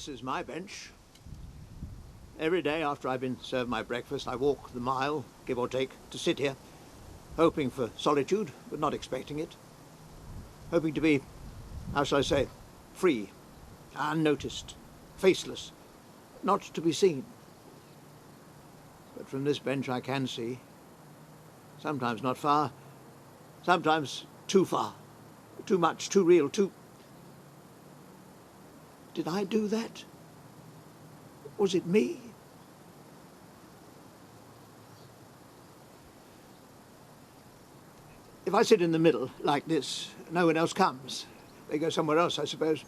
This is my bench. Every day after I've been served my breakfast, I walk the mile, give or take, to sit here, hoping for solitude, but not expecting it. Hoping to be, how shall I say, free, unnoticed, faceless, not to be seen. But from this bench I can see, sometimes not far, sometimes too far, too much, too real, too... Did I do that? Was it me? If I sit in the middle, like this, no one else comes. They go somewhere else, I suppose.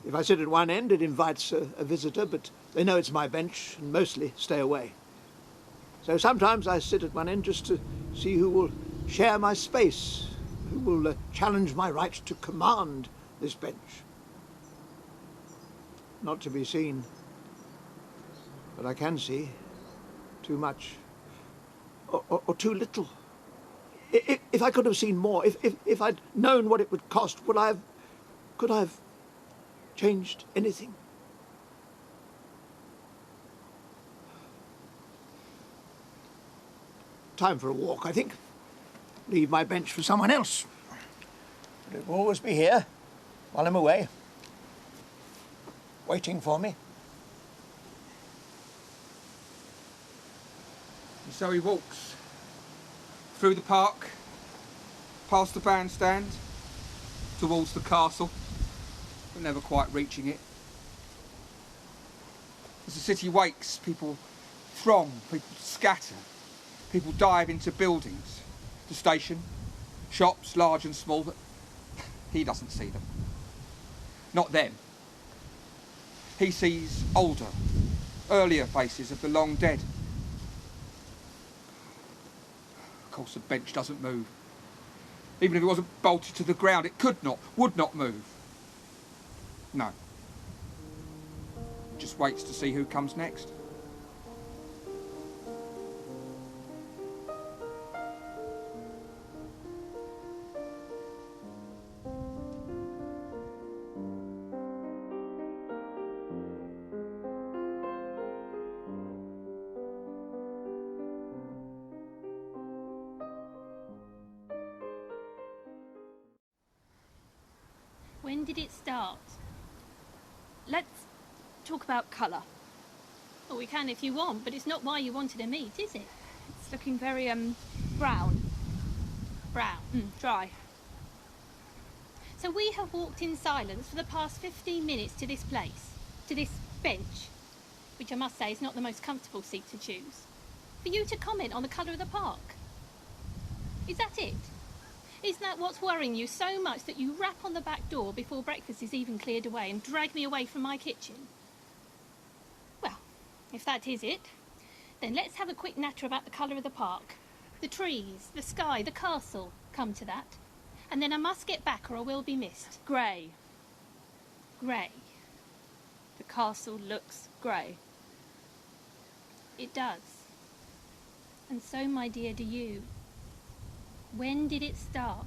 If I sit at one end, it invites a visitor, but they know it's my bench and mostly stay away. So sometimes I sit at one end just to see who will share my space, who will challenge my right to command this bench. Not to be seen, but I can see too much, or too little. If I could have seen more, if I'd known what it would cost, could I have changed anything? Time for a walk, I think. Leave my bench for someone else. But it will always be here while I'm away, waiting for me. And so he walks through the park, past the bandstand, towards the castle, but never quite reaching it. As the city wakes, people throng, people scatter, people dive into buildings, the station, shops large and small, but he doesn't see them. Not them. He sees older, earlier faces of the long dead. Of course, the bench doesn't move. Even if it wasn't bolted to the ground, it could not, would not move. No. Just waits to see who comes next. When did it start? Let's talk about colour. Well, we can if you want, but it's not why you wanted to meet, is it? It's looking very, brown. Brown. Dry. So we have walked in silence for the past 15 minutes to this place, to this bench, which I must say is not the most comfortable seat to choose, for you to comment on the colour of the park. Is that it? Isn't that what's worrying you so much that you rap on the back door before breakfast is even cleared away and drag me away from my kitchen? Well, if that is it, then let's have a quick natter about the colour of the park. The trees, the sky, the castle, come to that. And then I must get back or I will be missed. Grey. Grey. The castle looks grey. It does. And so, my dear, do you. When did it start?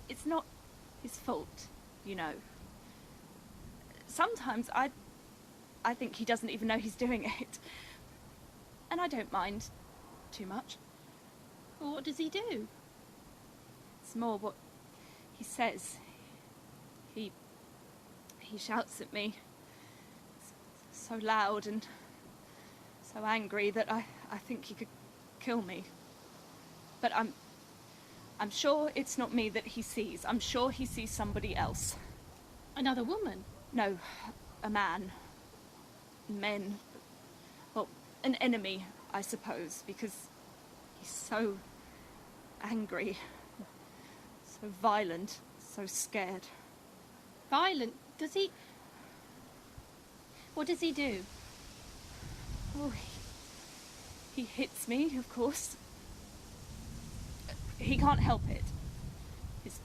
It's not his fault, you know. Sometimes I think he doesn't even know he's doing it. And I don't mind too much. Well, what does he do? It's more what he says. He shouts at me. So loud and so angry that I think he could kill me. But I'm sure it's not me that he sees. I'm sure he sees somebody else. Another woman? No, a man. Men. Well, an enemy, I suppose, because he's so angry, so violent, so scared. Violent? Does he... What does he do? Oh, he hits me, of course. He can't help it. His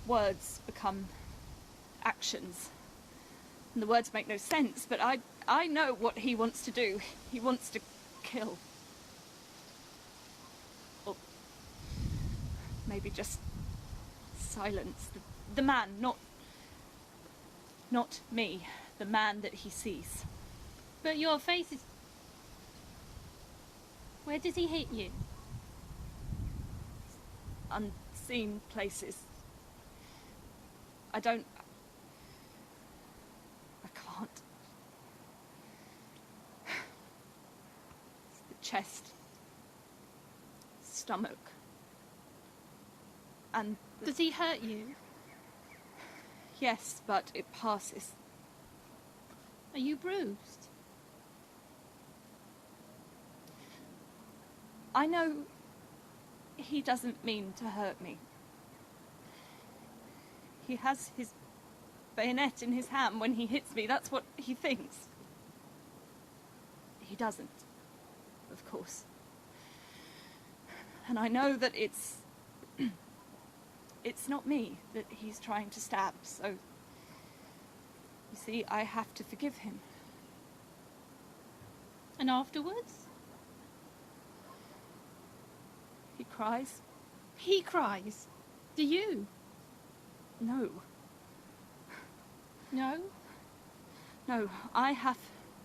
words become actions. And the words make no sense, but I know what he wants to do. He wants to kill. Or maybe just silence. The man, not me. The man that he sees. But your face is... Where does he hit you? Unseen places. I can't. It's the chest, stomach, and Does he hurt you? yes, but it passes. Are you bruised? I know he doesn't mean to hurt me. He has his bayonet in his hand when he hits me. That's what he thinks. He doesn't, of course. And I know that it's not me that he's trying to stab, so you see, I have to forgive him. And afterwards? He cries. He cries. Do you? No. No? No, I have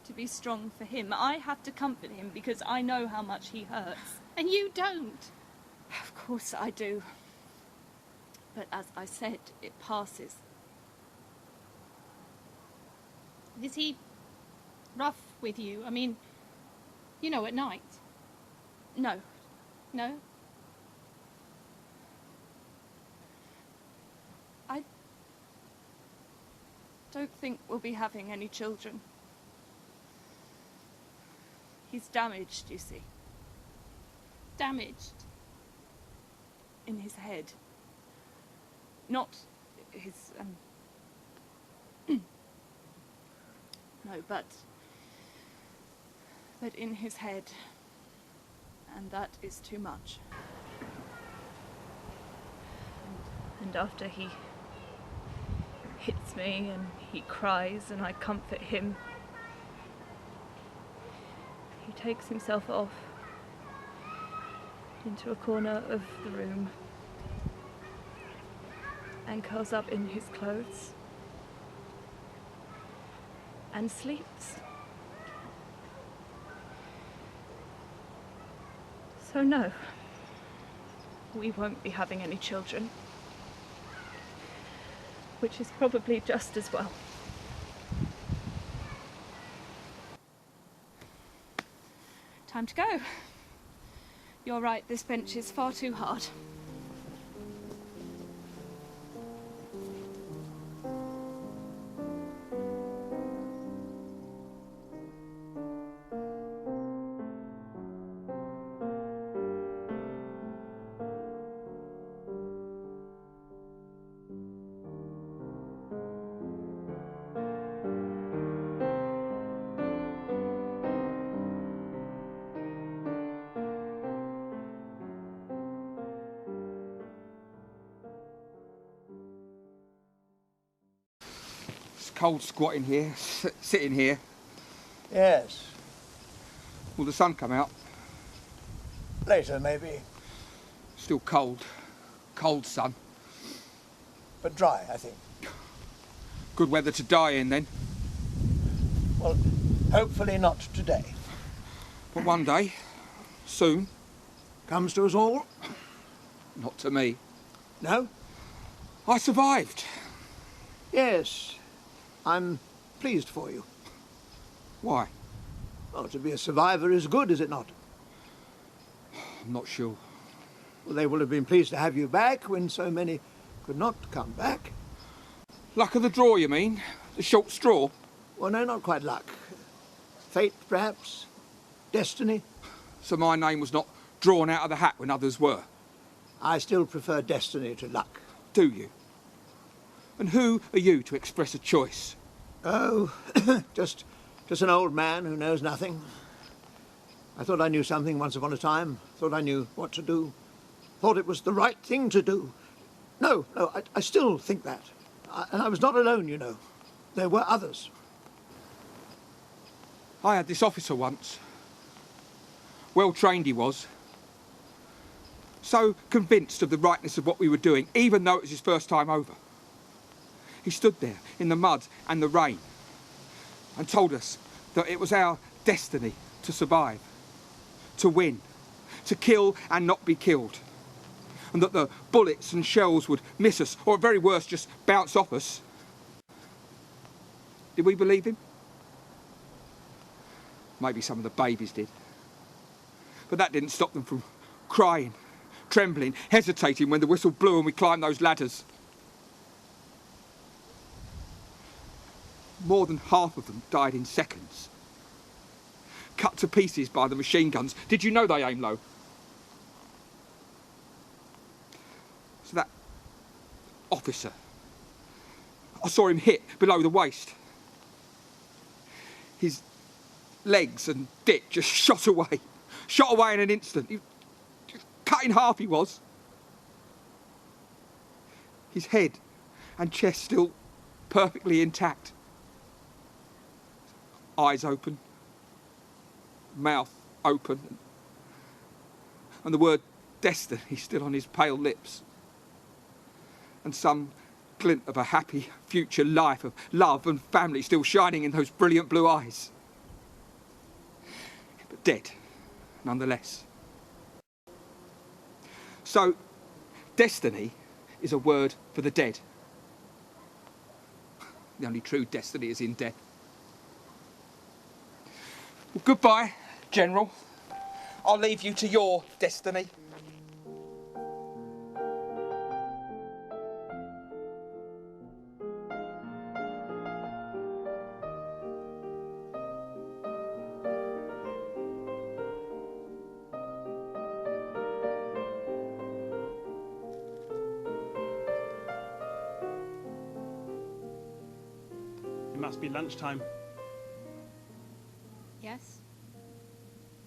to be strong for him. I have to comfort him because I know how much he hurts. And you don't? Of course I do. But as I said, it passes. Is he rough with you? I mean, you know, at night. No. No? I don't think we'll be having any children. He's damaged, you see. Damaged? In his head. Not his, no, but in his head. And that is too much. And after he hits me and he cries and I comfort him, he takes himself off into a corner of the room and curls up in his clothes and sleeps. So no, we won't be having any children, which is probably just as well. Time to go. You're right, this bench is far too hard. Cold squatting here, sitting here. Yes. Will the sun come out? Later, maybe. Still cold. Cold sun. But dry, I think. Good weather to die in then. Well, hopefully not today. But one day, soon. Comes to us all? Not to me. No? I survived. Yes. I'm pleased for you. Why? Well, to be a survivor is good, is it not? I'm not sure. Well, they will have been pleased to have you back when so many could not come back. Luck of the draw, you mean? The short straw? Well, no, not quite luck. Fate, perhaps. Destiny. So my name was not drawn out of the hat when others were? I still prefer destiny to luck. Do you? And who are you to express a choice? Oh, just an old man who knows nothing. I thought I knew something once upon a time. Thought I knew what to do. Thought it was the right thing to do. No, I still think that. And I was not alone, you know. There were others. I had this officer once. Well trained he was. so convinced of the rightness of what we were doing, even though it was his first time over. He stood there in the mud and the rain and told us that it was our destiny to survive, to win, to kill and not be killed, and that the bullets and shells would miss us, or at very worst just bounce off us. Did we believe him? Maybe some of the babies did. But that didn't stop them from crying, trembling, hesitating when the whistle blew and we climbed those ladders. More than half of them died in seconds. Cut to pieces by the machine guns. Did you know they aim low? So that officer, I saw him hit below the waist. His legs and dick just shot away in an instant. He just cut in half, he was. His head and chest still perfectly intact. Eyes open, mouth open, and the word destiny still on his pale lips. And some glint of a happy future life of love and family still shining in those brilliant blue eyes. But dead, nonetheless. So, destiny is a word for the dead. The only true destiny is in death. Well, goodbye, General. I'll leave you to your destiny. It must be lunchtime. Yes?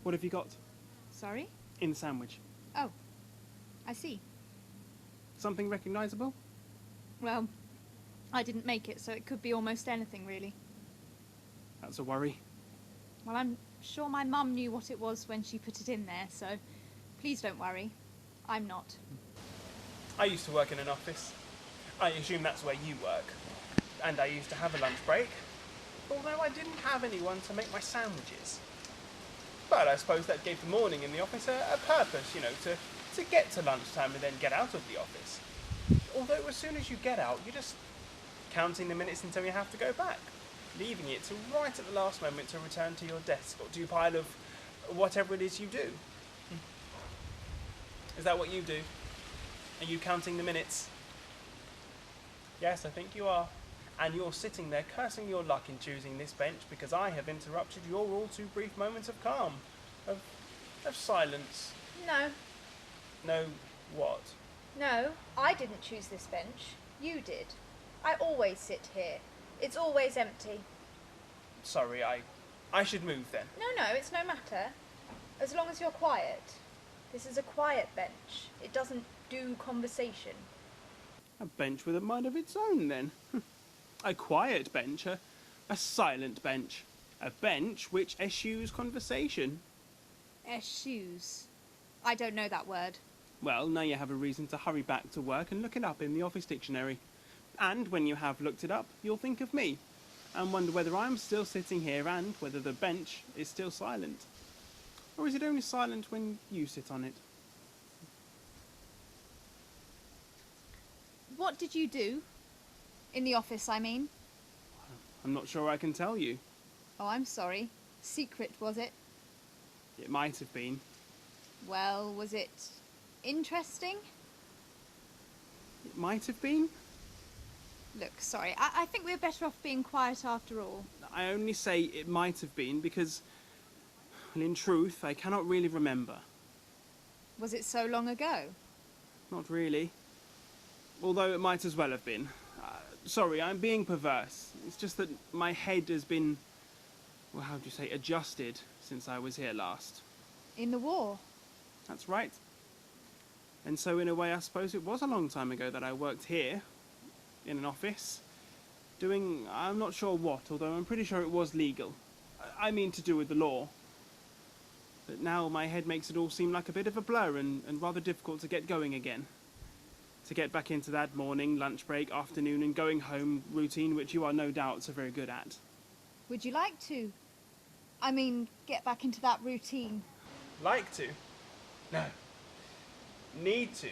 What have you got Sorry? in the sandwich? Oh, I see. Something recognisable? Well, I didn't make it, so it could be almost anything, really. That's a worry. Well, I'm sure my mum knew what it was when she put it in there, so please don't worry. I'm not. I used to work in an office. I assume that's where you work. And I used to have a lunch break, although I didn't have anyone to make my sandwiches. But I suppose that gave the morning in the office a purpose, you know, to get to lunchtime and then get out of the office. Although as soon as you get out, you're just counting the minutes until you have to go back, leaving it to right at the last moment to return to your desk or do pile of whatever it is you do. Is that what you do? Are you counting the minutes? Yes, I think you are. And you're sitting there cursing your luck in choosing this bench because I have interrupted your all too brief moments of calm, of silence. No. No, what? No, I didn't choose this bench. You did. I always sit here. It's always empty. Sorry, I should move then. No, it's no matter. As long as you're quiet. This is a quiet bench. It doesn't do conversation. A bench with a mind of its own then. A quiet bench, a silent bench. A bench which eschews conversation. Eschews. I don't know that word. Well, now you have a reason to hurry back to work and look it up in the office dictionary. And when you have looked it up, you'll think of me and wonder whether I'm still sitting here and whether the bench is still silent. Or is it only silent when you sit on it? What did you do? In the office, I mean. I'm not sure I can tell you. Oh, I'm sorry. Secret, was it? It might have been. Well, was it interesting? It might have been. Look, sorry. I think we're better off being quiet after all. I only say it might have been because, well, in truth, I cannot really remember. Was it so long ago? Not really. Although it might as well have been. Sorry, I'm being perverse. It's just that my head has been, well, how do you say, adjusted since I was here last. In the war? That's right. And so in a way, I suppose it was a long time ago that I worked here, in an office, doing, I'm not sure what, although I'm pretty sure it was legal. I mean to do with the law. But now my head makes it all seem like a bit of a blur and rather difficult to get going again. To get back into that morning, lunch break, afternoon and going home routine which you are no doubt so very good at. Would you like to? I mean, get back into that routine. Like to? No. Need to?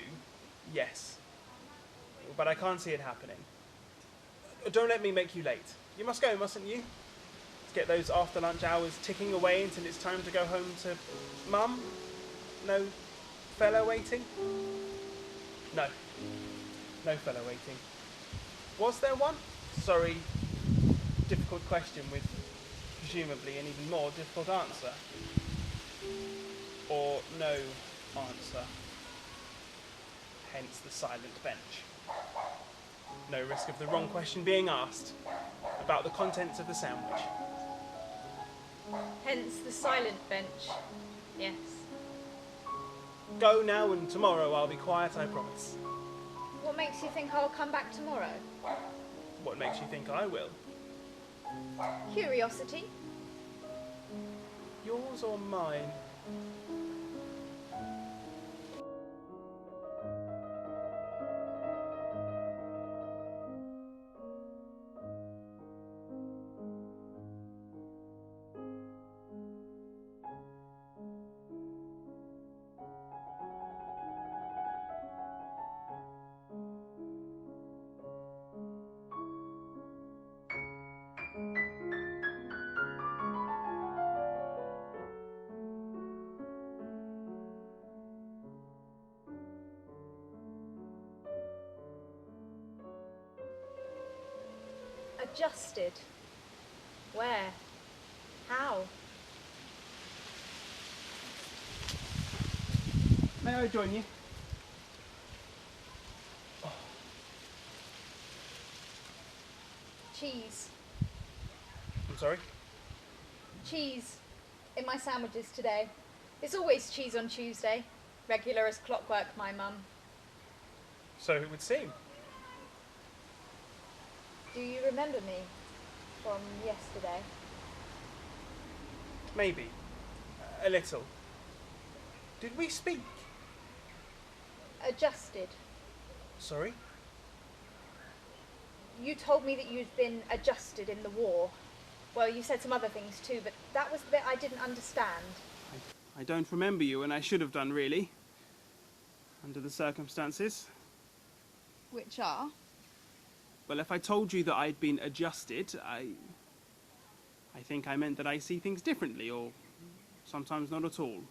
Yes. But I can't see it happening. Don't let me make you late. You must go, mustn't you? To get those after lunch hours ticking away until it's time to go home to Mum? No fellow waiting? No. No fellow waiting. Was there one? Sorry, difficult question with presumably an even more difficult answer. Or no answer. Hence the silent bench. No risk of the wrong question being asked about the contents of the sandwich. Hence the silent bench. Yes. Go now and tomorrow I'll be quiet, I promise. What makes you think I'll come back tomorrow? What makes you think I will? Curiosity. Yours or mine? Adjusted. Where? How? May I join you? Cheese. I'm sorry? Cheese in my sandwiches today. It's always cheese on Tuesday. Regular as clockwork, my mum. So it would seem. Do you remember me from yesterday? Maybe. A little. Did we speak? Adjusted. Sorry? You told me that you'd been adjusted in the war. Well, you said some other things too, but that was the bit I didn't understand. I don't remember you, and I should have done, really. Under the circumstances. Which are? Well, if I told you that I'd been adjusted, I think I meant that I see things differently, or sometimes not at all.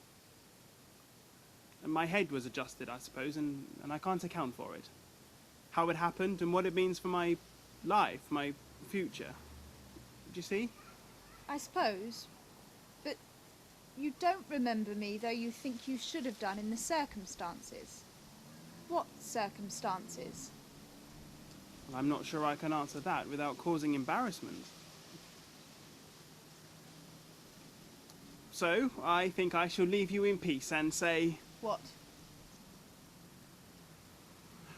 And my head was adjusted, I suppose, and I can't account for it. How it happened and what it means for my life, my future. Do you see? I suppose. But you don't remember me, though you think you should have done in the circumstances. What circumstances? Well, I'm not sure I can answer that without causing embarrassment. So, I think I shall leave you in peace and say... What?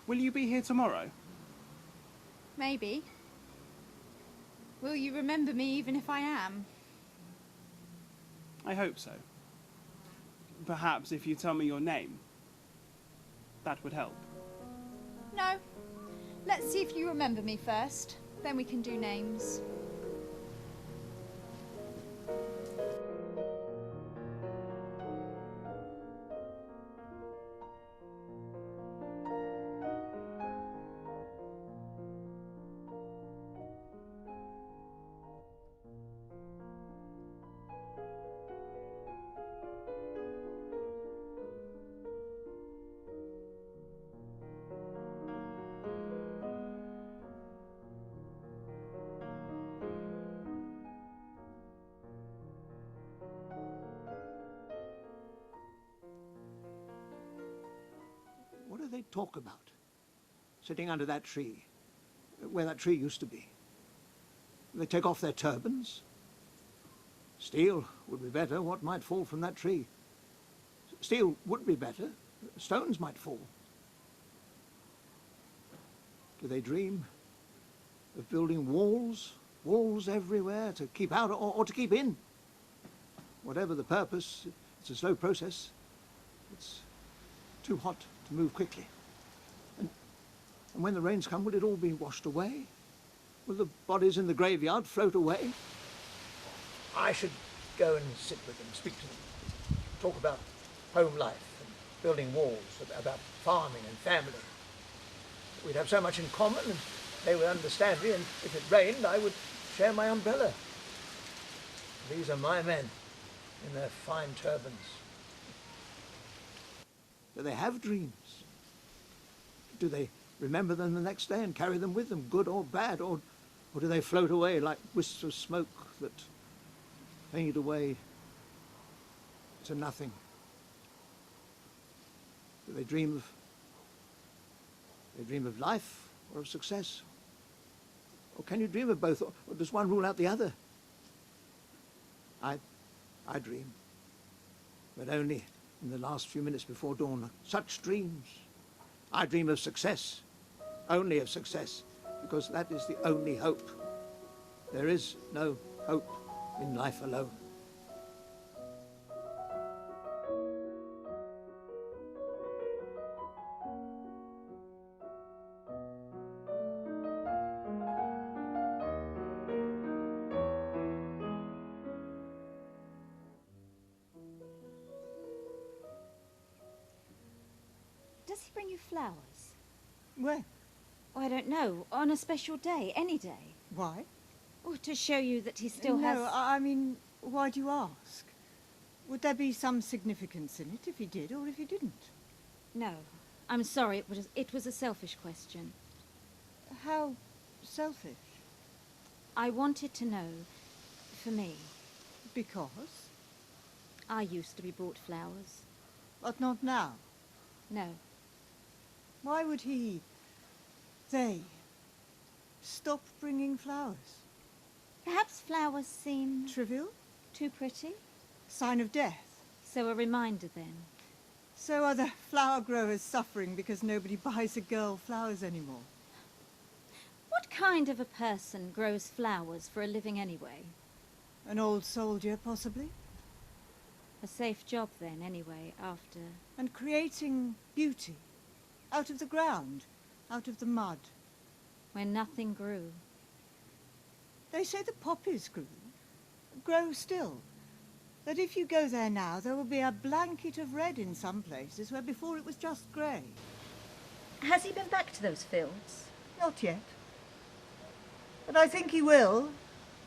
Will you be here tomorrow? Maybe. Will you remember me even if I am? I hope so. Perhaps if you tell me your name, that would help. No. Let's see if you remember me first. Then we can do names. What do they talk about? Sitting under that tree, where that tree used to be. They take off their turbans. Steel would be better. What might fall from that tree? Steel would be better. Stones might fall. Do they dream of building walls? Walls everywhere to keep out or to keep in? Whatever the purpose, It's a slow process. It's too hot to move quickly. And when the rains come, will it all be washed away? Will the bodies in the graveyard float away? I should go and sit with them, speak to them, talk about home life and building walls, about farming and family. We'd have so much in common, and they would understand me, and if it rained, I would share my umbrella. These are my men in their fine turbans. Do they have dreams? Do they remember them the next day and carry them with them, good or bad, or do they float away like wisps of smoke that fade away to nothing? Do they dream of life or of success? Or can you dream of both, or does one rule out the other? I dream, but only in the last few minutes before dawn. Such dreams. I dream of success, only of success, because that is the only hope. There is no hope in life alone. Does he bring you flowers? When? Oh, I don't know. On a special day, any day. Why? Oh, to show you that he still no, has... I mean, why do you ask? Would there be some significance in it if he did or if he didn't? No. I'm sorry, it was a selfish question. How selfish? I wanted to know, for me. Because? I used to be brought flowers. But not now. No. Why would they, stop bringing flowers? Perhaps flowers seem... Trivial? too pretty? Sign of death? So a reminder, then. So are the flower growers suffering because nobody buys a girl flowers anymore? What kind of a person grows flowers for a living anyway? An old soldier, possibly? A safe job, then, anyway, after... And creating beauty. Out of the ground. Out of the mud. when nothing grew. They say the poppies grow still. That if you go there now, there will be a blanket of red in some places where before it was just grey. Has he been back to those fields? Not yet. But I think he will,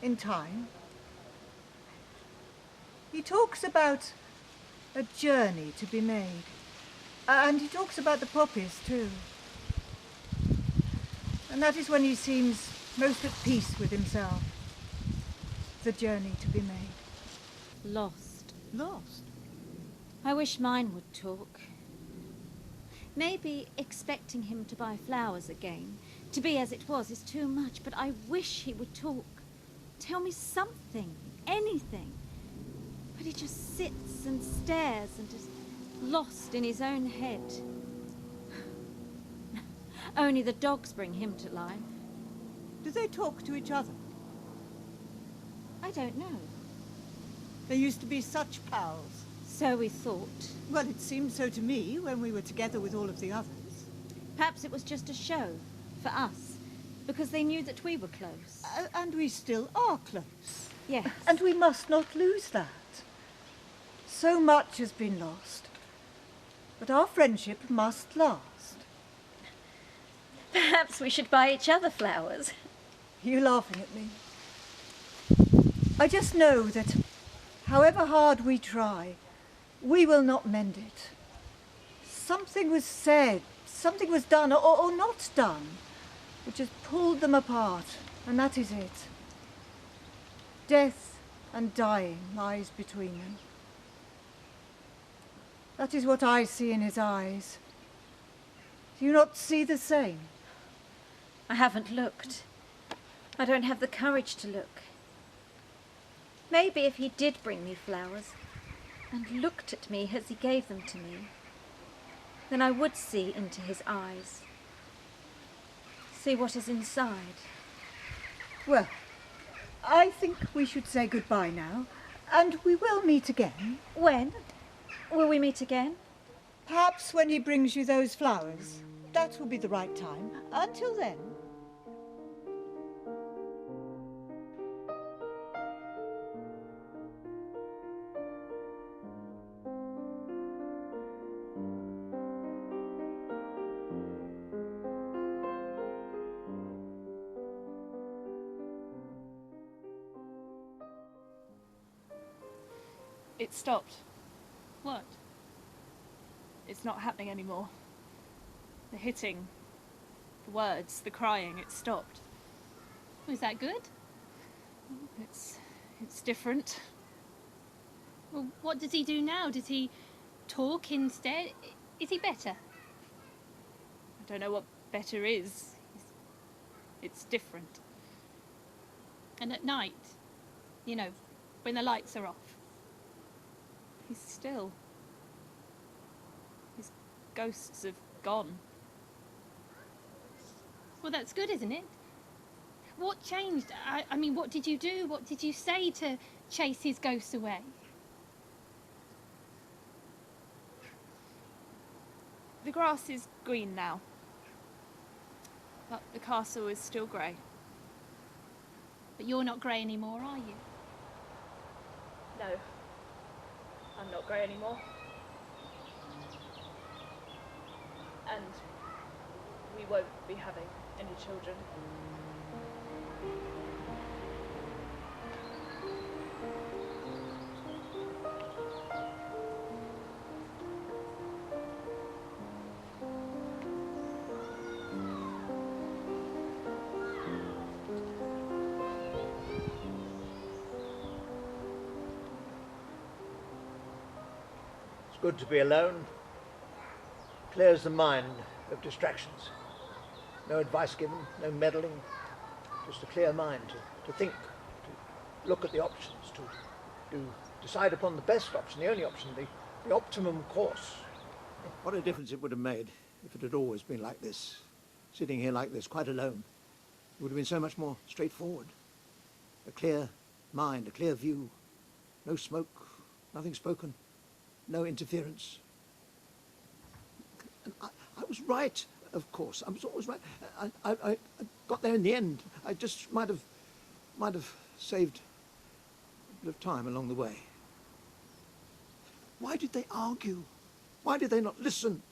in time. He talks about a journey to be made. And he talks about the poppies, too. And that is when he seems most at peace with himself. The journey to be made. Lost. Lost? I wish mine would talk. Maybe expecting him to buy flowers again, to be as it was, is too much, but I wish he would talk. Tell me something, anything. But he just sits and stares and is lost in his own head. Only the dogs bring him to life. Do they talk to each other? I don't know. They used to be such pals. So we thought. Well, it seemed so to me when we were together with all of the others. Perhaps it was just a show for us, because they knew that we were close. And we still are close. Yes. And we must not lose that. So much has been lost. But our friendship must last. Perhaps we should buy each other flowers. You're laughing at me. I just know that however hard we try, we will not mend it. Something was said, something was done or not done, which has pulled them apart, and that is it. Death and dying lies between them. That is what I see in his eyes. Do you not see the same? I haven't looked. I don't have the courage to look. Maybe if he did bring me flowers and looked at me as he gave them to me, then I would see into his eyes. See what is inside. Well, I think we should say goodbye now, and we will meet again. When? Will we meet again? Perhaps when he brings you those flowers. That will be the right time. Until then. It stopped. What? It's not happening anymore. The hitting, the words, the crying, it stopped. Was that good? It's different. Well, what does he do now? Does he talk instead? Is he better? I don't know what better is. It's different. And at night, you know, when the lights are off? He's still. His ghosts have gone. Well, that's good, isn't it? What changed? I mean, what did you do? What did you say to chase his ghosts away? The grass is green now. But the castle is still grey. But you're not grey anymore, are you? No. I'm not grey anymore. And we won't be having any children. It's good to be alone. Clears the mind of distractions. No advice given, no meddling, just a clear mind to think, to look at the options, to decide upon the best option, the only option, the optimum course. What a difference it would have made if it had always been like this, sitting here like this, quite alone. It would have been so much more straightforward. A clear mind, a clear view, no smoke, nothing spoken, no interference. And I was right, of course. I was always right. I got there in the end. I just might have saved a bit of time along the way. Why did they argue? Why did they not listen?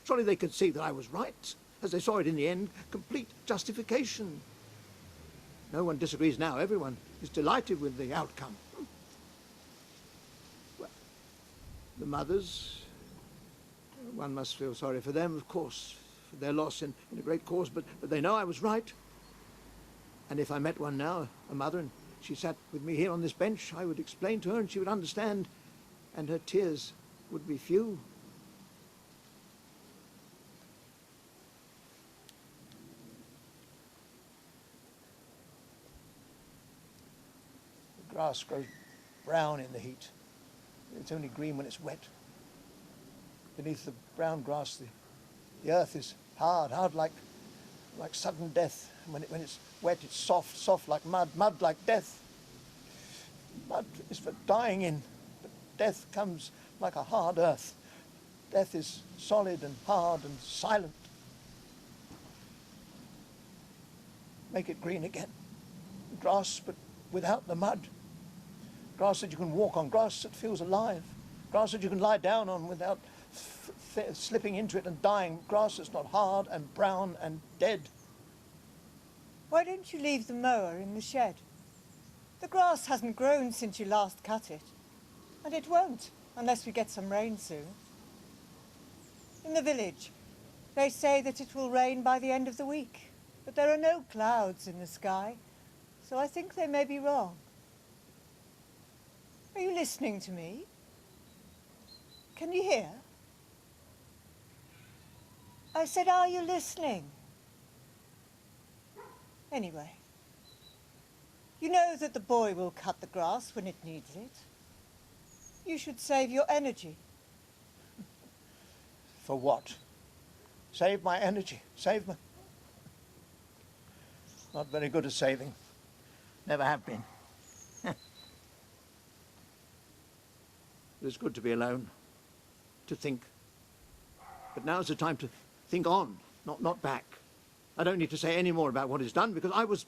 Surely they could see that I was right, as they saw it in the end. Complete justification. No one disagrees now. Everyone is delighted with the outcome. Well, the mothers, one must feel sorry for them, of course, for their loss in a great cause, but they know I was right. And if I met one now, a mother, and she sat with me here on this bench, I would explain to her and she would understand, and her tears would be few. The grass grows brown in the heat. It's only green when it's wet. Beneath the brown grass, the earth is hard like sudden death. And when it's wet, it's soft like mud like death. Mud is for dying in, but death comes like a hard earth. Death is solid and hard and silent. Make it green again. Grass, but without the mud. Grass that you can walk on, grass that feels alive. Grass that you can lie down on without slipping into it and dying. Grass that's not hard and brown and dead. Why don't you leave the mower in the shed? The grass hasn't grown since you last cut it. And it won't, unless we get some rain soon. In the village, they say that it will rain by the end of the week. But there are no clouds in the sky, so I think they may be wrong. Are you listening to me? Can you hear? I said, are you listening? Anyway, you know that the boy will cut the grass when it needs it. You should save your energy. For what? Save my energy. Save my... Not very good at saving. Never have been. It's good to be alone. to think. But now's the time to think on, not back. I don't need to say any more about what is done, because I was...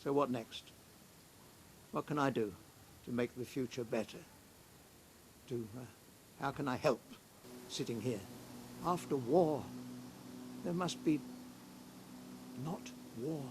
So what next? What can I do to make the future better? How can I help sitting here? After war, there must be not war.